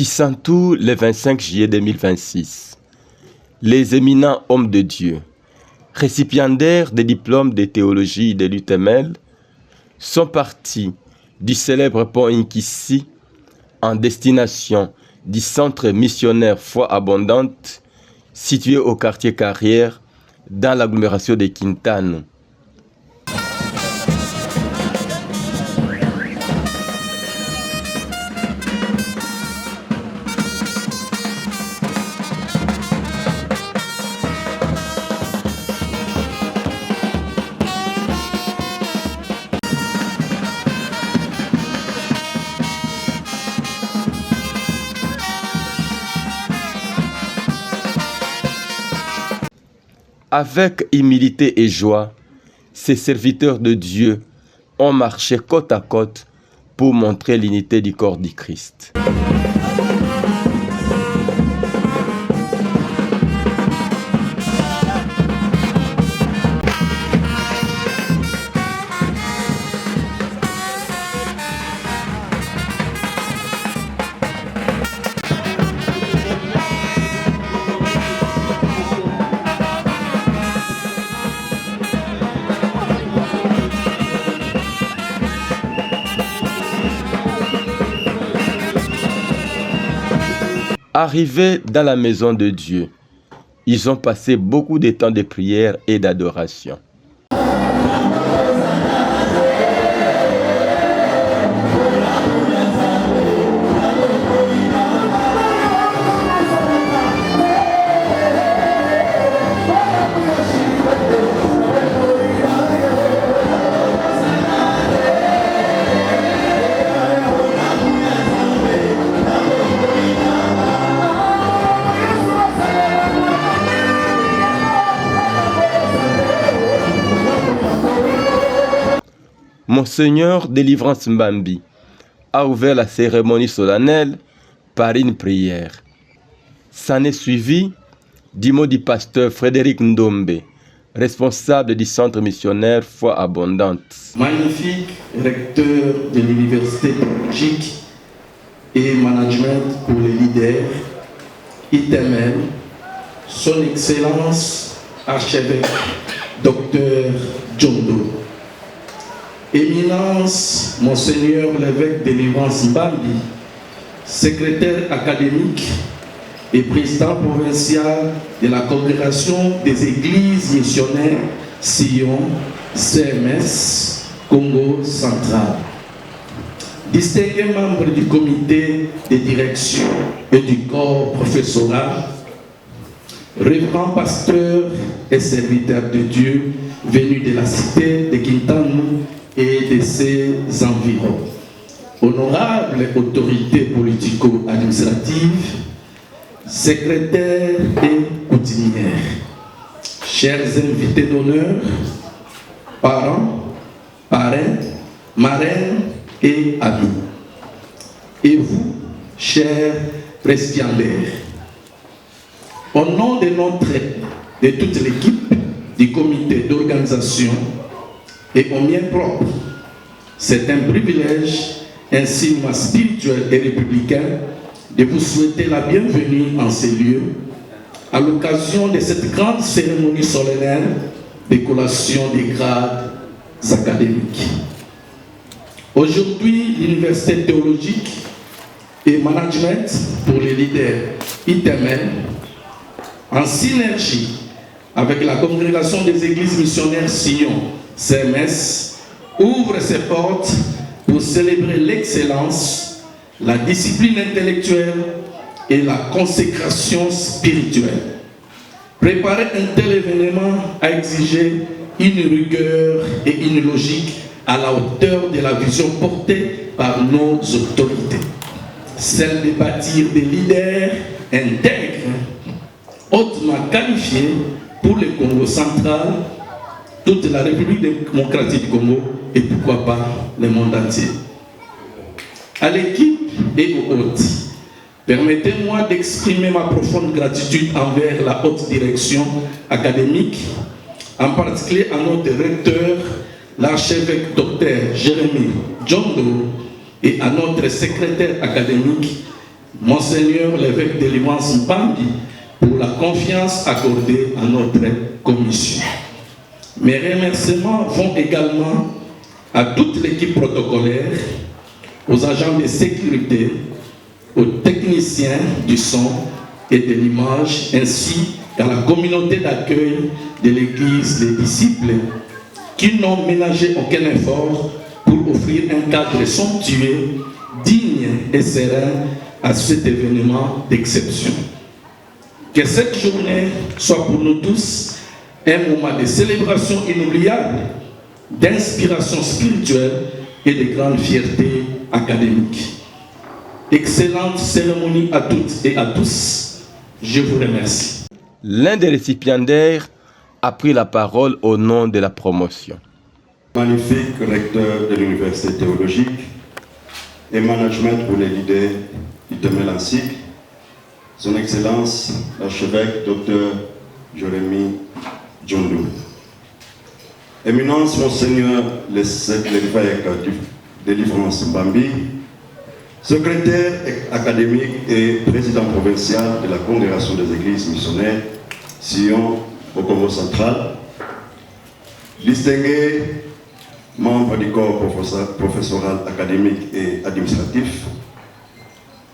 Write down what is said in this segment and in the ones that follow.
Kisantu, le 25 juillet 2026. Les éminents hommes de Dieu, récipiendaires des diplômes de théologie de l'UTML, sont partis du célèbre pont Inkissi en destination du centre missionnaire Foi Abondante situé au quartier Carrière dans l'agglomération de Quintano. Avec humilité et joie, ces serviteurs de Dieu ont marché côte à côte pour montrer l'unité du corps du Christ. Arrivés dans la maison de Dieu, ils ont passé beaucoup de temps de prière et d'adoration. Monseigneur Délivrance Mbambi a ouvert la cérémonie solennelle par une prière. S'en est suivi du mot du pasteur Frédéric Ndombe, responsable du centre missionnaire Foi Abondante. Magnifique recteur de l'université théologique et management pour les leaders, ITML, son Excellence archevêque Dr Djondo, Éminence Monseigneur l'évêque Délivrance Mbambi, secrétaire académique et président provincial de la Congrégation des Églises missionnaires Sion, CMS, Congo central. Distingués membres du comité de direction et du corps professoral, révérends pasteurs et serviteurs de Dieu venus de la cité de Quintano et de ses environs, honorables autorités politico-administratives, secrétaires et coutumières, chers invités d'honneur, parents, parrains, marraines et amis, et vous, chers récipiendaires, au nom de toute l'équipe du comité d'organisation et au mien propre, c'est un privilège, un signe spirituel et républicain de vous souhaiter la bienvenue en ces lieux à l'occasion de cette grande cérémonie solennelle de collation des grades académiques. Aujourd'hui, l'Université théologique et management pour les leaders ITML, en synergie avec la Congrégation des Églises missionnaires Sion, CMS, ouvre ses portes pour célébrer l'excellence, la discipline intellectuelle et la consécration spirituelle. Préparer un tel événement a exigé une rigueur et une logique à la hauteur de la vision portée par nos autorités, celle de bâtir des leaders intègres, hautement qualifiés pour le Congo central, toute la République démocratique du Congo et pourquoi pas le monde entier. À l'équipe et aux hôtes, permettez-moi d'exprimer ma profonde gratitude envers la haute direction académique, en particulier à notre recteur, l'archevêque Dr Jérémy Djondo, et à notre secrétaire académique, Monseigneur l'évêque de Délivrance Mbambi, pour la confiance accordée à notre commission. Mes remerciements vont également à toute l'équipe protocolaire, aux agents de sécurité, aux techniciens du son et de l'image, ainsi qu'à la communauté d'accueil de l'Église des disciples, qui n'ont ménagé aucun effort pour offrir un cadre somptueux, digne et serein à cet événement d'exception. Que cette journée soit pour nous tous un moment de célébration inoubliable, d'inspiration spirituelle et de grande fierté académique. Excellente cérémonie à toutes et à tous. Je vous remercie. L'un des récipiendaires a pris la parole au nom de la promotion. Magnifique recteur de l'Université théologique et management pour les leaders du Temel ainsi, Son Excellence l'archevêque Dr Jérémy Djondou. Éminence Monseigneur l'évêque de Délivrance Mbambi, secrétaire académique et président provincial de la Congrégation des Églises missionnaires, Sion, au Congo central, distingué membre du corps professoral académique et administratif,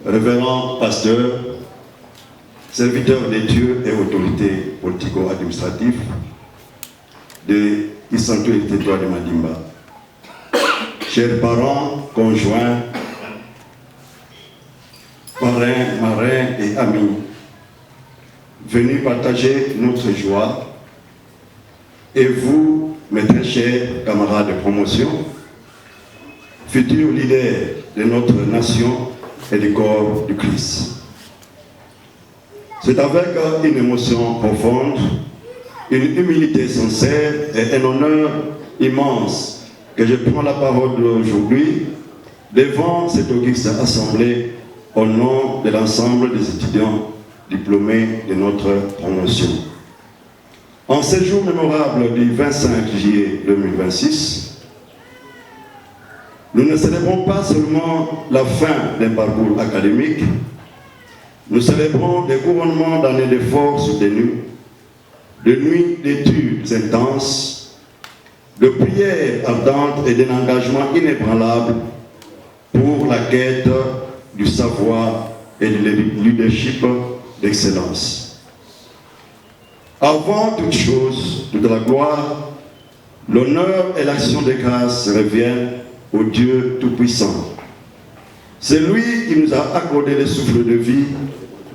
révérend pasteur, serviteur des dieux et autorités politico-administratives de Isanto et territoire de Madimba, chers parents, conjoints, parrains, marrains et amis, venus partager notre joie, et vous, mes très chers camarades de promotion, futurs leaders de notre nation et du corps du Christ. C'est avec une émotion profonde, une humilité sincère et un honneur immense que je prends la parole aujourd'hui devant cette auguste assemblée au nom de l'ensemble des étudiants diplômés de notre promotion. En ce jour mémorable du 25 juillet 2026, nous ne célébrons pas seulement la fin d'un parcours académique, nous célébrons des couronnements d'années d'efforts soutenus, de nuits d'études intenses, de prières ardentes et d'un engagement inébranlable pour la quête du savoir et du leadership d'excellence. Avant toute chose, toute la gloire, l'honneur et l'action de grâce reviennent au Dieu Tout-Puissant. C'est lui qui nous a accordé le souffle de vie,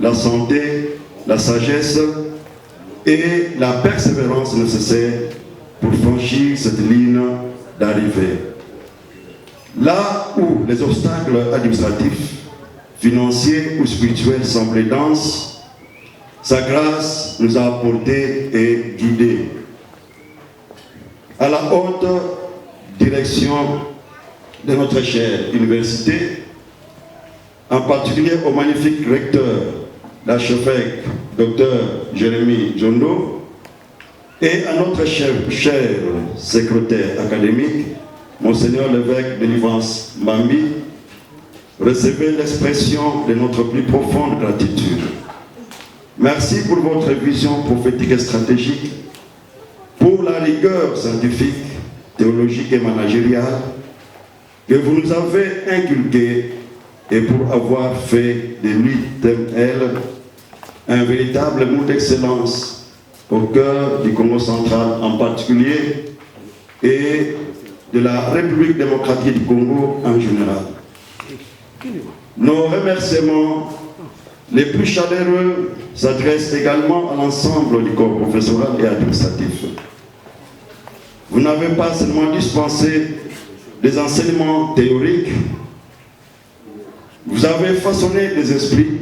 la santé, la sagesse et la persévérance nécessaires pour franchir cette ligne d'arrivée. Là où les obstacles administratifs, financiers ou spirituels semblaient denses, sa grâce nous a apportés et guidés. À la haute direction de notre chère université, en particulier au magnifique recteur, l'archevêque Dr Jérémy Djondou, et à notre cher secrétaire académique, Monseigneur l'évêque de Délivrance Mbambi, recevez l'expression de notre plus profonde gratitude. Merci pour votre vision prophétique et stratégique, pour la rigueur scientifique, théologique et managériale que vous nous avez inculquée et pour avoir fait de l'UTML un véritable moule d'excellence au cœur du Congo central en particulier et de la République démocratique du Congo en général. Nos remerciements les plus chaleureux s'adressent également à l'ensemble du corps professoral et administratif. Vous n'avez pas seulement dispensé des enseignements théoriques, vous avez façonné des esprits,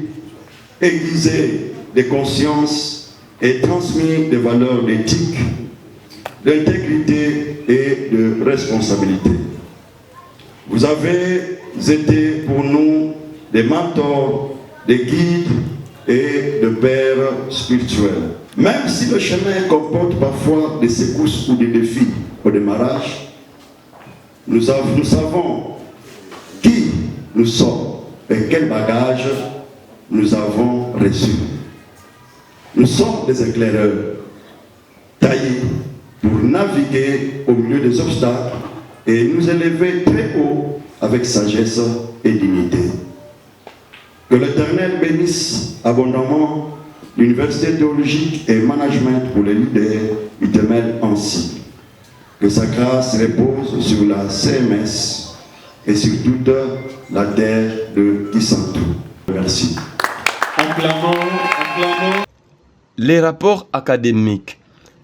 aiguisé des consciences et transmis des valeurs d'éthique, d'intégrité et de responsabilité. Vous avez été pour nous des mentors, des guides et de pères spirituels. Même si le chemin comporte parfois des secousses ou des défis au démarrage, nous savons qui nous sommes et quel bagage nous avons reçu. Nous sommes des éclaireurs, taillés pour naviguer au milieu des obstacles et nous élever très haut avec sagesse et dignité. Que l'Éternel bénisse abondamment l'Université théologique et management pour les leaders UTML ainsi. Que sa grâce repose sur la CMS et sur toute la terre de Kisantu. Merci. Acclamons. Les rapports académiques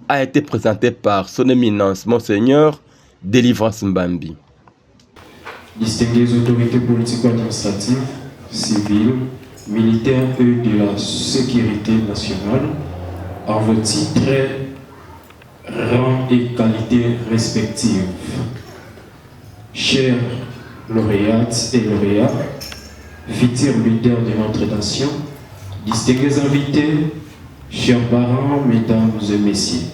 a été présenté par Son Éminence Monseigneur Délivrance Mbambi. Distinguées autorités politico-administratives, civiles, militaires et de la sécurité nationale, en vos titres, rangs et qualités respectives. Chers lauréates et lauréats, futurs leaders de notre nation, distingués invités, chers parents, mesdames et messieurs,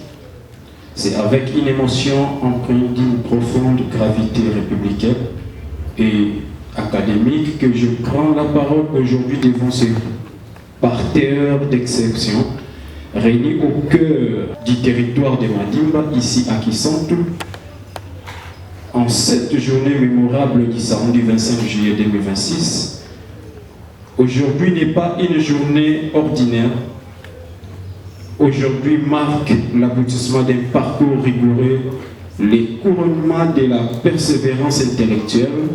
c'est avec une émotion empreinte d'une profonde gravité républicaine et académique que je prends la parole aujourd'hui devant ce parterre d'exception réunis au cœur du territoire de Mandimba, ici à Kisantu, en cette journée mémorable du samedi 25 juillet 2026. Aujourd'hui n'est pas une journée ordinaire. Aujourd'hui marque l'aboutissement d'un parcours rigoureux, les couronnements de la persévérance intellectuelle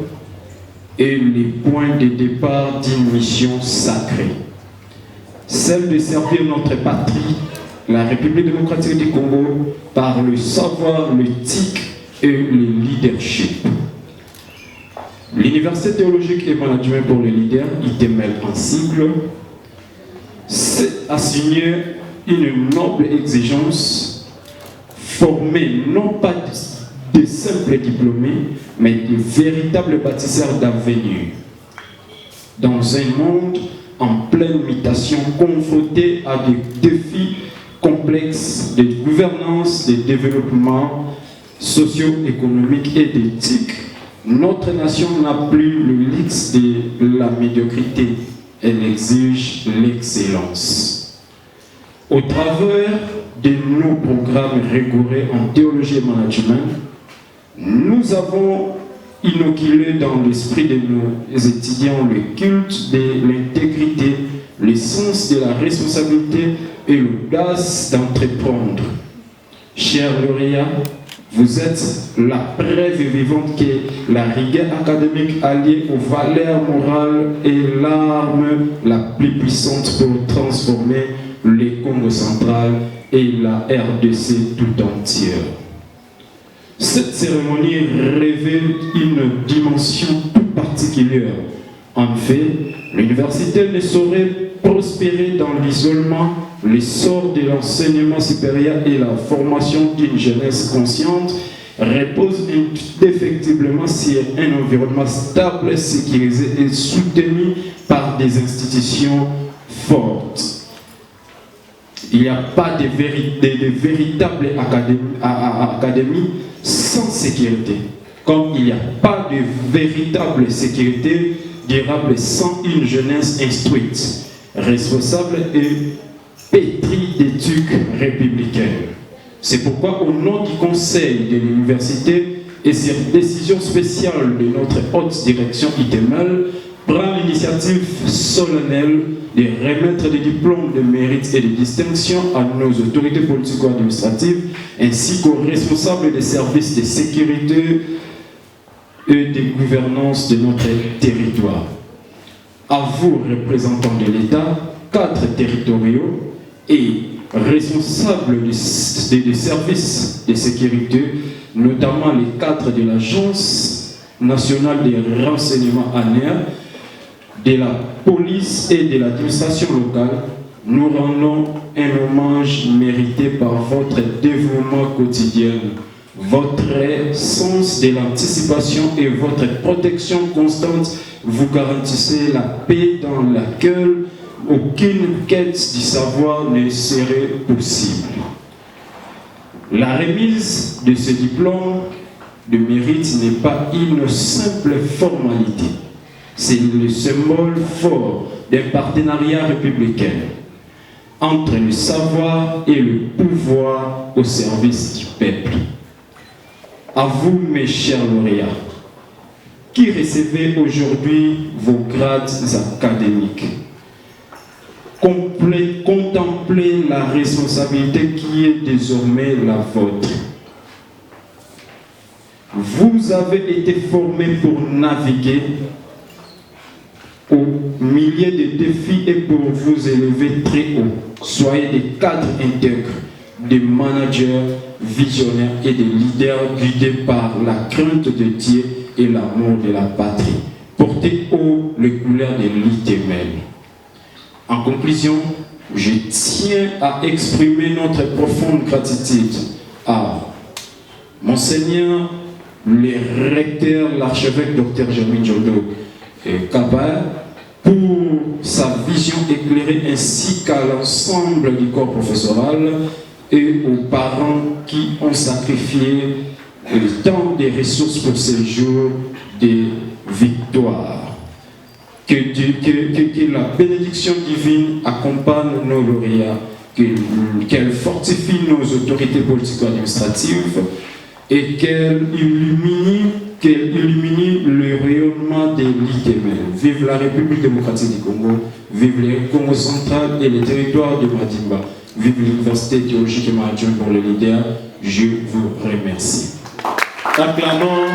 et les points de départ d'une mission sacrée. Celle de servir notre patrie, la République démocratique du Congo, par le savoir, l'éthique et le leadership. L'Université théologique et management pour les leaders, UTML en sigle, s'est assigné une noble exigence, former non pas de simples diplômés, mais de véritables bâtisseurs d'avenir. Dans un monde en pleine mutation, confronté à des défis complexes de gouvernance, de développement socio-économique et d'éthique, notre nation n'a plus le luxe de la médiocrité, elle exige l'excellence. Au travers de nos programmes rigoureux en théologie et management, nous avons inoculé dans l'esprit de nos étudiants le culte de l'intégrité, le sens de la responsabilité et l'audace d'entreprendre. Chers lauréats, vous êtes la preuve vivante que la rigueur académique alliée aux valeurs morales est l'arme la plus puissante pour transformer le Congo central et la RDC tout entière. Cette cérémonie révèle une dimension tout particulière. En fait, l'université ne saurait prospérer dans l'isolement. L'essor de l'enseignement supérieur et la formation d'une jeunesse consciente reposent indéfectiblement sur un environnement stable, sécurisé et soutenu par des institutions fortes. Il n'y a pas de véritable académie sans sécurité, comme il n'y a pas de véritable sécurité durable sans une jeunesse instruite, responsable et pétrie d'éthique républicaine. C'est pourquoi, au nom du conseil de l'université et sur décision spéciale de notre haute direction UTML, prend l'initiative solennelle de remettre des diplômes de mérite et de distinction à nos autorités politico-administratives ainsi qu'aux responsables des services de sécurité et de gouvernance de notre territoire. À vous, représentants de l'État, cadres territoriaux et responsables des services de sécurité, notamment les cadres de l'Agence nationale des renseignements ANER, de la police et de l'administration locale, nous rendons un hommage mérité par votre dévouement quotidien, votre sens de l'anticipation et votre protection constante. Vous garantissez la paix dans laquelle aucune quête du savoir ne serait possible. La remise de ce diplôme de mérite n'est pas une simple formalité. C'est le symbole fort d'un partenariat républicain entre le savoir et le pouvoir au service du peuple. À vous, mes chers lauréats, qui recevez aujourd'hui vos grades académiques, contemplez la responsabilité qui est désormais la vôtre. Vous avez été formés pour naviguer au milieu de défis et pour vous élever très haut. Soyez des cadres intègres, des managers visionnaires et des leaders guidés par la crainte de Dieu et l'amour de la patrie. Portez haut les couleurs de l'ITML. En conclusion, je tiens à exprimer notre profonde gratitude à Monseigneur le recteur, l'archevêque Dr Germain Djondo Kaba, pour sa vision éclairée ainsi qu'à l'ensemble du corps professoral et aux parents qui ont sacrifié le temps des ressources pour ce jour de victoire. Que la bénédiction divine accompagne nos lauréats, qu'elle fortifie nos autorités politico-administratives et qu'elle illumine le rayonnement de l'ITML. Vive la République démocratique du Congo, vive le Congo central et les territoires de Madimba, vive l'Université théologique et maritime pour les leaders. Je vous remercie. Acclamons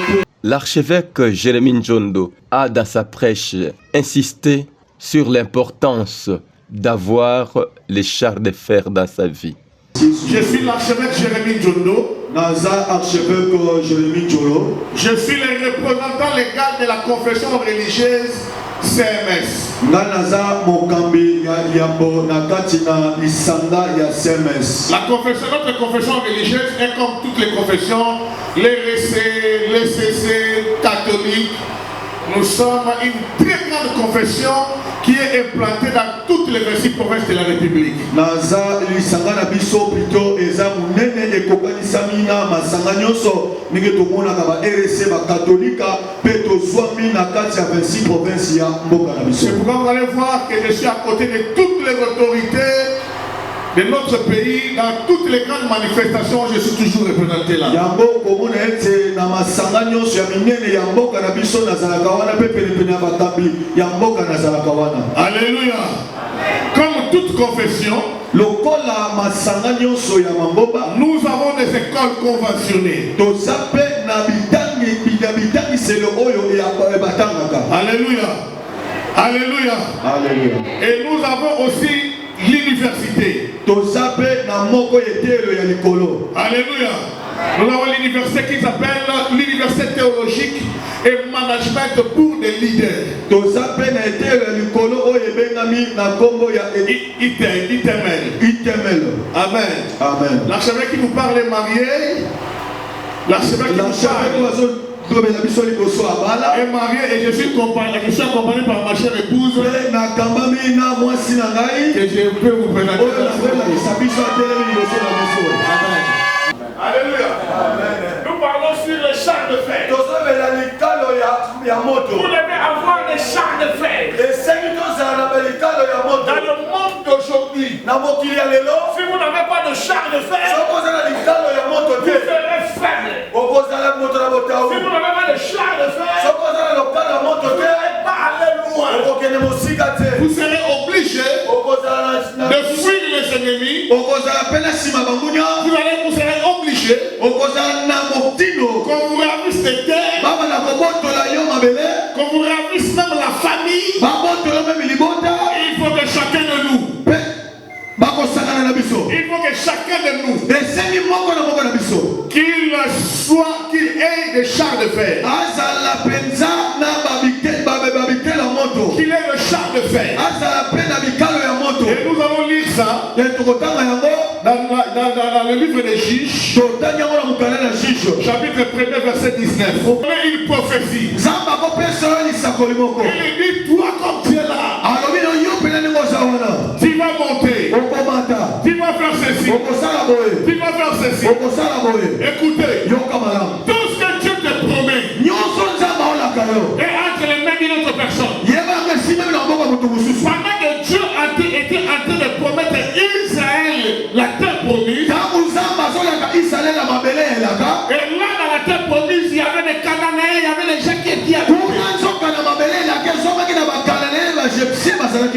pour... L'archevêque Jérémie Djondo a, dans sa prêche, insisté sur l'importance d'avoir les chars de fer dans sa vie. Je suis l'archevêque Jérémie Djondo. Je suis le représentant légal de la confession religieuse CMS. La confession, notre confession religieuse est comme toutes les confessions, les RC, les CC, catholiques. Nous sommes une très grande confession qui est implantée dans toutes les 26 provinces de la République. C'est pourquoi vous allez voir que je suis à côté de toutes les autorités de notre pays, dans toutes les grandes manifestations, je suis toujours représenté là. Alléluia. Comme toute confession, nous avons des écoles conventionnées. Alléluia. Alléluia. Alléluia. Et nous avons aussi l'université. Alléluia. Nous avons l'université qui s'appelle l'université théologique et management pour les leaders. ITML. Amen. Amen. L'archevêque qui nous parle est marié. L'archevêque qui nous parle est marié et je suis accompagné par ma chère épouse que je peux vous présenter. Alléluia. Nous parlons sur les chars de fer. Vous devez avoir des chars de fer. Dans le monde d'aujourd'hui, si vous n'avez pas de chars de fer, vous serez faible. Si vous n'avez pas de chars de fer, vous ne pourrez pas aller loin. Vous serez obligé de fuir les ennemis. Vous serez obligé qu'on vous ravisse des terres, qu'on vous ravisse même la famille. Il faut que chacun de nous, qu'il ait des chars de fer, qu'il ait le char de fer. Et nous allons lire ça dans le livre des Juges, chapitre 1er, verset 19. Il prophétie. Il dit, toi comme tu es là, tu vas monter, tu vas faire ceci, tu vas faire ceci. Écoutez, tout ce que Dieu te promet est entre les mains Dieu était en train de promettre Israël la terre promise. Et là, dans la terre promise, il y avait des Cananéens, il y avait des gens qui étaient habitués.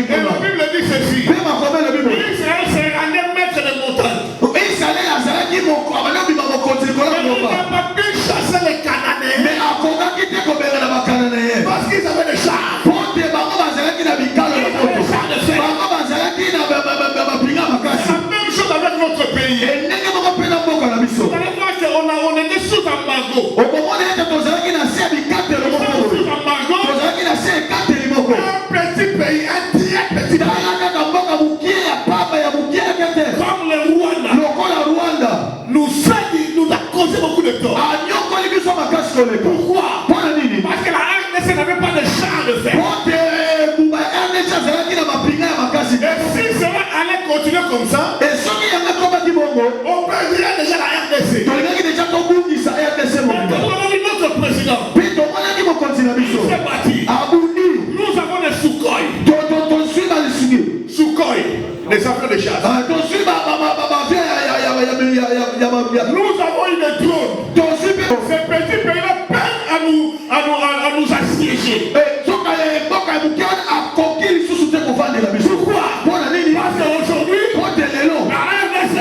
Et la Bible dit ceci. Israël s'est rendu maître de montagne. Il n'a pas pu chasser les Cananéens. Parce qu'ils avaient des chars. La même chose avec notre pays. Vous allez voir qu'on était sous embargo. Un petit pays, un très petit pays. Comme le Rwanda. Nous a causé beaucoup de tort. Pourquoi? Parce que la RDC n'avait pas de char de fer. Et si cela allait continuer comme ça, on perdrait déjà la RDC. Notre président, il s'est battu. Nous avons des Sukhoi. Sukhoi, les affaires de chasse. Nous avons eu des drones. Ces petits pays-là peinent à nous assiéger. Pourquoi? Parce qu'aujourd'hui, la RDC a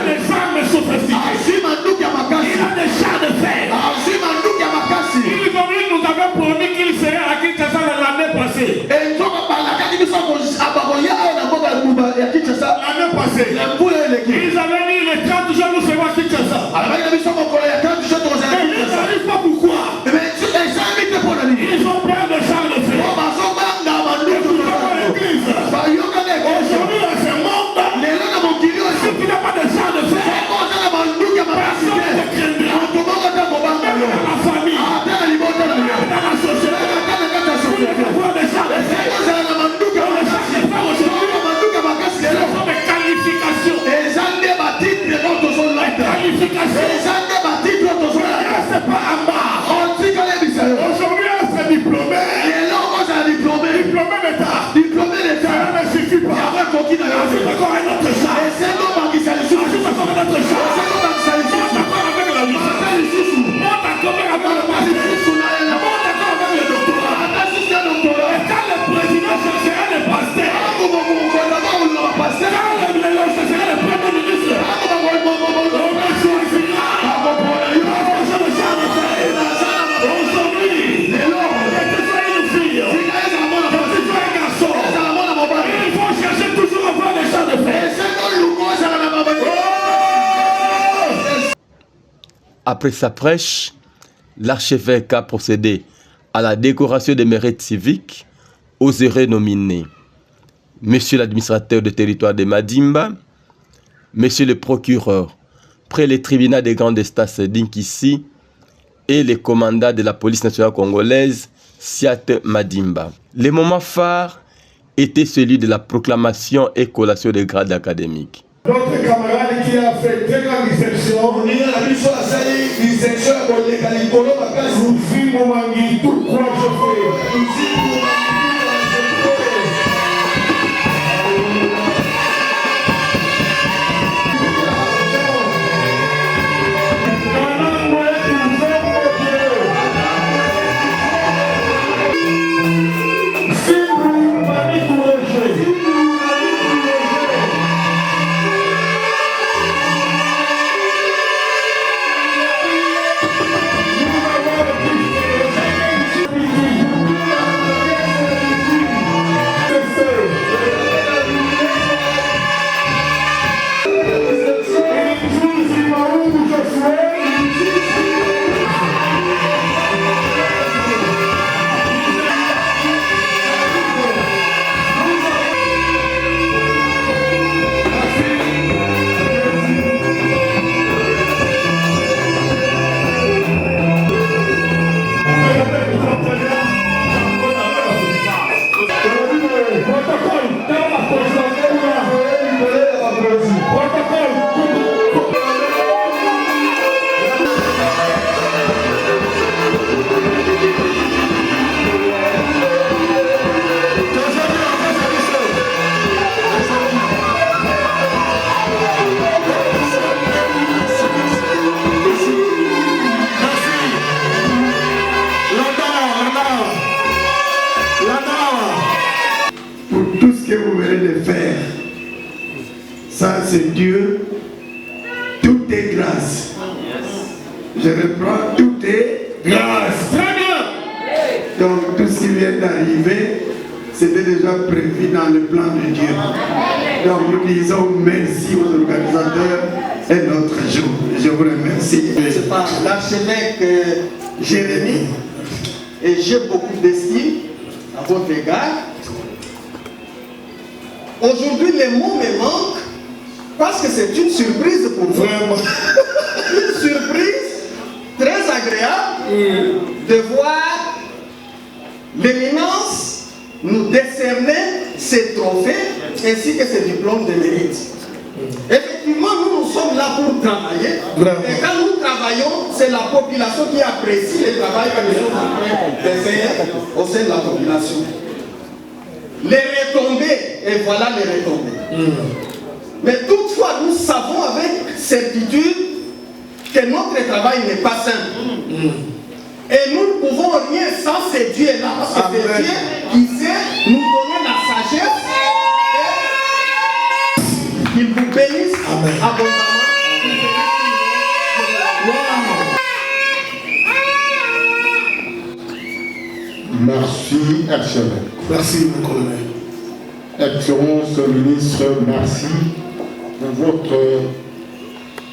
des armes sophistiquées. Il a des chars de fer. Ils nous avaient promis qu'il serait à Kinshasa l'année passée. L'année passée. Ils avaient dit les 30 jours nous serons à Kinshasa. Mais ils n'arrivent pas pourquoi. Ils ont peur de chars de fer. Aujourd'hui dans ce monde, si tu n'as pas de chars de fer, personne ne te craindra. Dans la famille, dans la société, il faut avoir des chars de fer. Les chars de fer aujourd'hui, ce sont des qualifications. C'est pas en bas. Aujourd'hui, être diplômé. Diplômé d'État. Ça ne suffit pas. Ajoute encore un autre char. Ajoute encore un autre char. Monte encore avec la licence. Monte encore avec le master. Monte encore avec le doctorat. Et quand le président cherchera le pasteur, quand le cherchera le premier ministre, on va choisir. Aujourd'hui, que tu sois une fille, que tu sois un garçon, il faut chercher toujours à voir les chars de fer. Après sa prêche, l'archevêque a procédé à la décoration des mérites civiques aux heureux nominés. Monsieur l'administrateur du territoire de Madimba, Monsieur le procureur, près le tribunal des grandes instances d'Inkissi et le commandant de la police nationale congolaise, Siat Madimba. Le moment phare était celui de la proclamation et collation des grades académiques. Notre camarade qui a fait très grande dissection, nous vivons tout quoi je fais. Ça, c'est Dieu. Tout est grâce. Je reprends, tout est grâce. Très bien. Donc, tout ce qui vient d'arriver, c'était déjà prévu dans le plan de Dieu. Donc, nous disons merci aux organisateurs et notre jour. Je vous remercie. C'est par l'archevêque Jérémie et j'ai beaucoup d'estime à votre égard. Aujourd'hui, les mots me manquent parce que c'est une surprise pour vous. Vraiment. Une surprise très agréable de voir l'éminence nous décerner ces trophées ainsi que ces diplômes de mérite. Effectivement, nous sommes là pour travailler. Bravo. Et quand nous travaillons, c'est la population qui apprécie le travail que nous sommes en train de faire au sein de la population. Les retombées, et voilà les retombées. Mais toutefois, nous savons avec certitude que notre travail n'est pas simple. Et nous ne pouvons rien sans ces dieux-là. Parce que c'est Dieu qui sait nous donner la sagesse. Et qu'il vous bénisse abondamment. Merci, archevêque. Merci, mon colonel. Excellence ministre, merci pour votre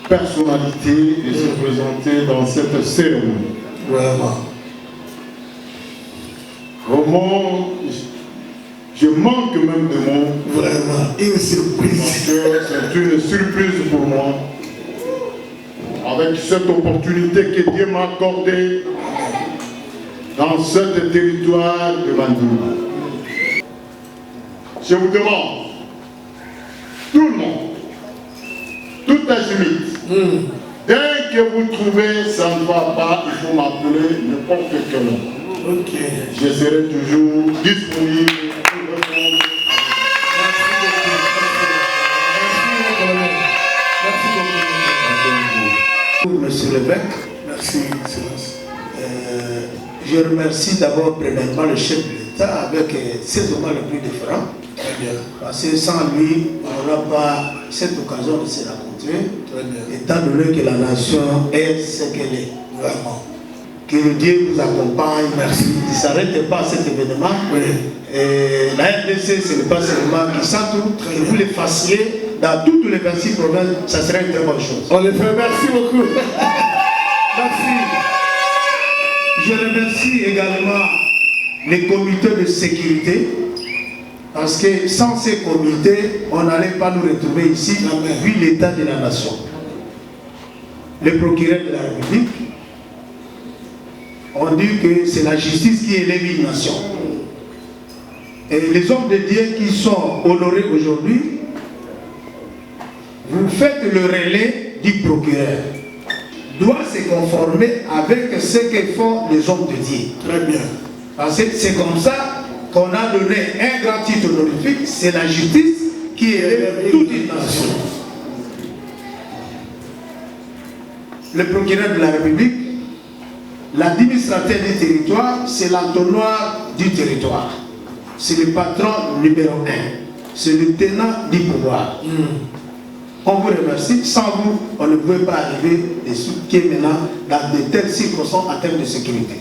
personnalité et se présenter dans cette cérémonie. Vraiment. Vraiment, je manque même de mots. Vraiment, une surprise. C'est une surprise pour moi. Avec cette opportunité que Dieu m'a accordée dans ce territoire de Bandima. Je vous demande, tout le monde, tout azimut, dès que vous trouvez ça ne va pas, il faut m'appeler n'importe quel nom. Ok. Je serai toujours disponible pour répondre. Merci beaucoup. Monsieur l'évêque, merci, Excellence. Je remercie d'abord premièrement le chef de l'État avec ses hommes les plus différents. Parce que sans lui, on n'aura pas cette occasion de se rencontrer, étant donné que la nation est ce qu'elle est, vraiment. Que Dieu vous accompagne, merci. Ne s'arrêtez pas à cet événement. Oui. Et la RDC, ce n'est pas seulement qui s'entoure, que vous les fassiez dans toutes les 26 provinces, ça serait une très bonne chose. On les fait, merci beaucoup. Merci. Je remercie également les comités de sécurité, parce que sans ces comités, on n'allait pas nous retrouver ici, vu l'état de la nation. Le procureur de la République, on dit que c'est la justice qui élève une nation. Et les hommes de Dieu qui sont honorés aujourd'hui, vous faites le relais du procureur. Doit se conformer avec ce que font les hommes de Dieu. Très bien. Parce que c'est comme ça qu'on a donné un grand titre honorifique, c'est la justice qui élève toute une nation. Le procureur de la République, l'administrateur du territoire, c'est l'entonnoir du territoire. C'est le patron numéro 1. C'est le tenant du pouvoir. On vous remercie. Sans vous, on ne pouvait pas arriver qui est maintenant dans de telles circonstances en termes de sécurité.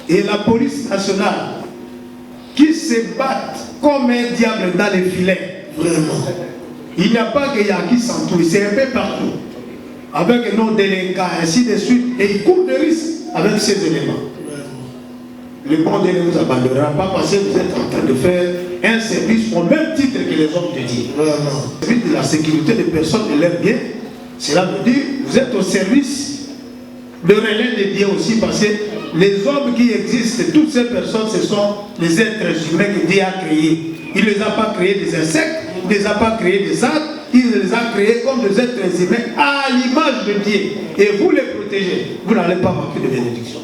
Et la police nationale qui se bat comme un diable dans les filets. Vraiment. Il n'y a pas que Yaki s'entoure, c'est un peu partout. Avec nos délinquants, ainsi de suite. Et ils courent de risques avec ces éléments. Le bon Dieu ne vous abandonnera pas parce que vous êtes en train de faire un service au même titre que les hommes de Dieu. Vraiment. Le service de la sécurité des personnes et leurs biens, cela veut dire que vous êtes au service de relais de Dieu aussi parce que les hommes qui existent, toutes ces personnes, ce sont les êtres humains que Dieu a créés. Il ne les a pas créés des insectes, il ne les a pas créés des arbres, il les a créés comme des êtres humains à l'image de Dieu. Et vous les protégez, vous n'allez pas manquer de bénédiction.